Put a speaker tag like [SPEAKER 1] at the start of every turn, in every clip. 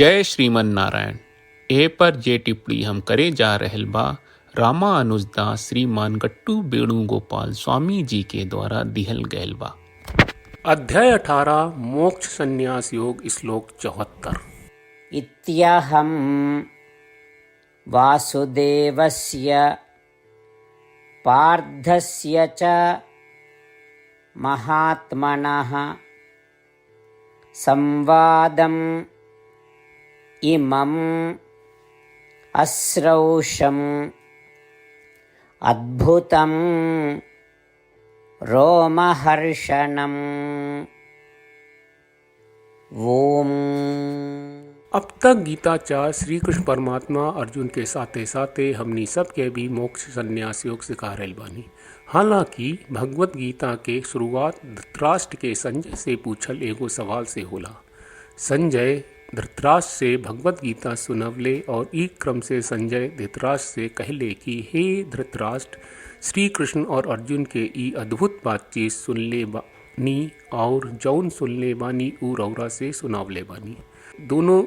[SPEAKER 1] जय श्रीमन नारायण। ए पर जे टिप्पणी हम करे जा रहल बा रामानुजदास श्रीमान गट्टू वेणुगोपाल स्वामी जी के द्वारा दिहल गयल बा।
[SPEAKER 2] अध्याय 18 मोक्ष संन्यास योग श्लोक 74।
[SPEAKER 3] इत्यहं वासुदेवस्य पार्थस्य च महात्मनः संवादम् इमम् अश्रौषम् अद्भुतं रोमहर्षणम्। ओम।
[SPEAKER 2] अब तक गीताचार्य श्री कृष्ण परमात्मा अर्जुन के साथे साथे हमनी सब के भी मोक्ष संन्यास योग सिखा रहल बानी। हालांकि भगवत गीता के शुरुआत धृतराष्ट्र के संजय से पूछल एगो सवाल से होला। संजय धृतराष्ट्र से भगवत गीता सुनवले और ई क्रम से संजय धृतराष्ट्र से कहले कि हे धृतराष्ट्र, श्री कृष्ण और अर्जुन के ई अद्भुत बातचीत सुनले बानी और जौन सुनले बानी ऊ रौरा से सुनावले बानी। दोनों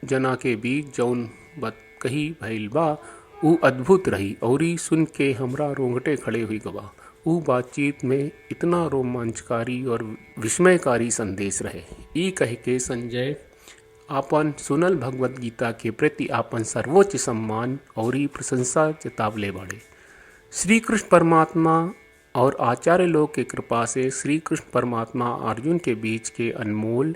[SPEAKER 2] जना के बीच जौन बात कही भइल बा ऊ अद्भुत रही और ई सुन के हमरा रोंगटे खड़े हुई गवा। ऊ बातचीत में इतना रोमांचकारी और विस्मयकारी संदेश रहे। ई कह के संजय आपन सुनल भगवत गीता के प्रति आपन सर्वोच्च सम्मान और ई प्रशंसा जतावले बाड़े। श्री कृष्ण परमात्मा और आचार्य लोग के कृपा से श्री कृष्ण परमात्मा अर्जुन के बीच के अनमोल,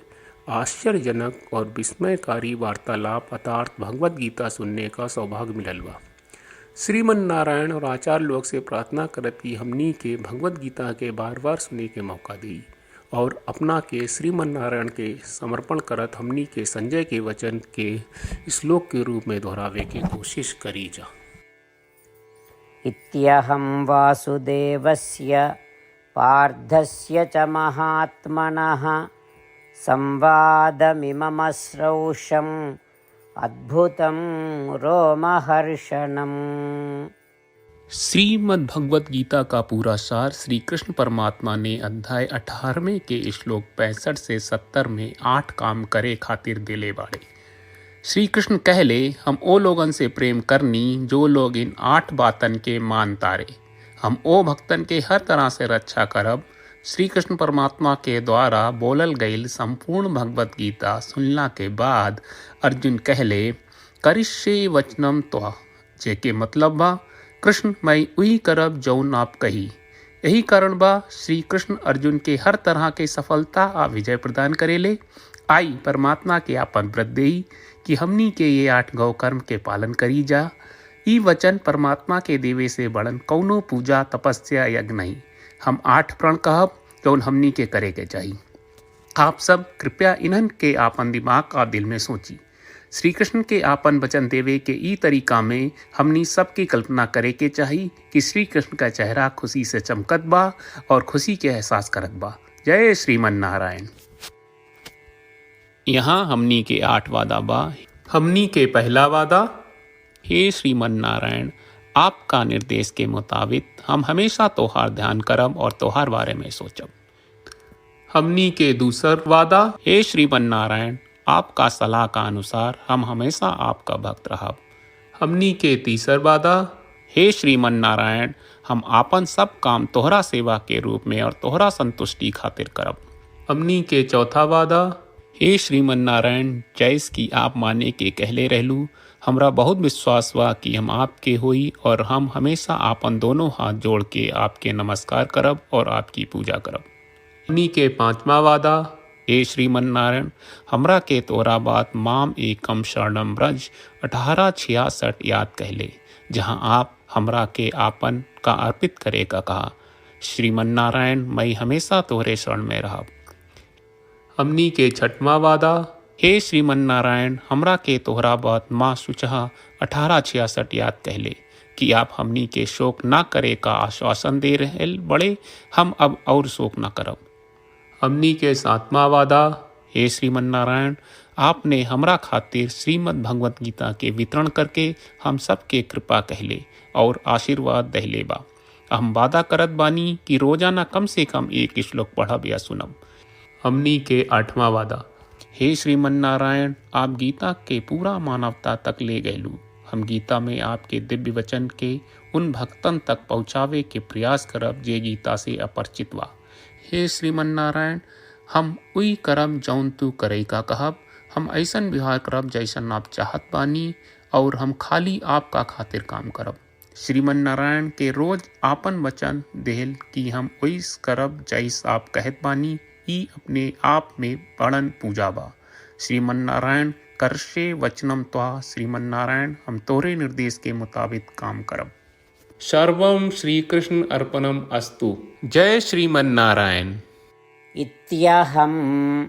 [SPEAKER 2] आश्चर्यजनक और विस्मयकारी वार्तालाप अर्थात भगवत गीता सुनने का सौभाग्य मिलल बा। श्रीमन नारायण और आचार्य लोग से प्रार्थना करत कि हमनी के भगवत गीता के बार बार सुने के मौका दी और अपना के श्रीमन नारायण के समर्पण करत हमनी के संजय के वचन के श्लोक के रूप में दोहरावे के कोशिश करी जा।
[SPEAKER 3] इत्यहं वासुदेवस्य पार्थस्य च महात्मनः संवादमिममश्रौषम् अद्भुतं रोमहर्षणम्।
[SPEAKER 1] श्रीमद् भगवत गीता का पूरा सार श्री कृष्ण परमात्मा ने अध्याय 18वें के श्लोक 65 से 70 में 8 काम करे खातिर दिले बाड़े। श्री कृष्ण कहले हम ओ लोगन से प्रेम करनी जो लोग इन 8 बातन के मान तारे। हम ओ भक्तन के हर तरह से रक्षा करब। श्री कृष्ण परमात्मा के द्वारा बोलल गईल संपूर्ण भगवत गीता सुनला के बाद अर्जुन कहले करिष्ये वचनम त्वा, जेके मतलब बा कृष्ण मैं उही करब जौन आप कही। यही कारण बा श्री कृष्ण अर्जुन के हर तरह के सफलता आ विजय प्रदान करेले। आई परमात्मा के आपन व्रत देई कि हमनी के ये 8 गौ कर्म के पालन करी जा। ई वचन परमात्मा के देवे से बड़न कौनो पूजा तपस्या यज्ञ नहीं। हम 8 प्रण कहब जौन हमनी के करे के चाहिए। आप सब कृपया इन्हन के आपन दिमाग और दिल में सोची। श्री कृष्ण के आपन वचन देवे के ई तरीका में हमनी सबकी कल्पना करे के चाहिए कि श्री कृष्ण का चेहरा खुशी से चमकत बा और खुशी के एहसास करत बा। जय श्रीमन नारायण। यहाँ हमनी के 8 वादा बा। हमनी के पहला वादा, हे श्रीमन नारायण, आपका निर्देश के मुताबिक हम हमेशा तोहार ध्यान करब और तोहार बारे में सोचब। हमनी के दूसर वादा, हे श्रीमन नारायण, आपका सलाह का अनुसार हम हमेशा आपका भक्त रहब। हमनी के तीसर वादा, हे श्रीमन नारायण, हम आपन सब काम तोहरा सेवा के रूप में और तोहरा संतुष्टि खातिर करब। हमनी के चौथा वादा, हे श्रीमन नारायण, जैस की आप माने के कहले रहलू, हमरा बहुत विश्वास बा कि हम आपके होई और हम हमेशा आपन दोनों हाथ जोड़ के आपके नमस्कार करब और आपकी पूजा करब। हमनी के पांचवा वादा, हे श्रीमन नारायण, हमरा के तोरा बात माम एकम शरणम ब्रज 1866 याद कहले, जहाँ आप हमरा के आपन का अर्पित करे का कहा। श्रीमन नारायण, मैं हमेशा तोहरे शरण में रहब। हमनी के छठवां वादा, हे श्रीमन नारायण, हमरा के तोहरा बात माँ सुचहा 1866 याद कहले कि आप हमनी के शोक ना करे का आश्वासन दे रहे बड़े। हम अब और शोक ना करब। हमनी के 7वां वादा, हे श्रीमन नारायण, आपने हमरा खातिर श्रीमद् भगवत गीता के वितरण करके हम सबके कृपा कहले और आशीर्वाद दहले बा। हम वादा करत बानी कि रोजाना कम से कम 1 श्लोक पढ़ब या सुनब। हमनी के 8वां वादा, हे श्रीमन्नारायण, आप गीता के पूरा मानवता तक ले गयलू। हम गीता में आपके दिव्य वचन के उन भक्तन तक पहुँचावे के प्रयास करब जे गीता से अपरिचित बा। हे श्रीमन्नारायण, हम उई करब जौन तू करे का कहब। हम ऐसन व्यवहार करब जैसन आप चाहत बानी और हम खाली आपका खातिर काम करब। श्रीमन्नारायण के रोज आपन वचन देहल कि हम ओइस करब जैस आप कहत बानी, ई अपने आप में बड़न पूजा बा। श्रीमन्नारायण, करशे वचनम त्वा। श्रीमन्नारायण, हम तोरे निर्देश के मुताबिक काम करब। सर्वम श्री कृष्ण अर्पणम अस्तु। जय श्रीमन्नारायण।
[SPEAKER 3] इत्यहं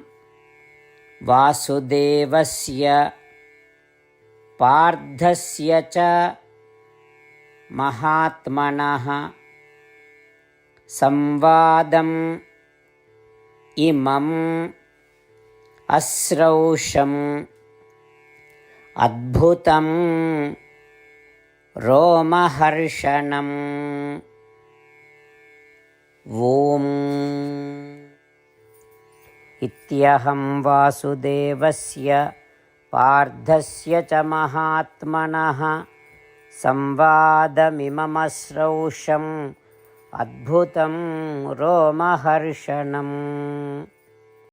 [SPEAKER 3] वासुदेवस्य पार्थस्य च महात्मनः संवादम् इमम् अश्रौषम् अद्भुतं रोमहर्षणम्। ॐ इत्यहं वासुदेवस्य पार्थस्य च महात्मनः संवादमिममश्रौषम् अद्भुतं रोमहर्षणम्।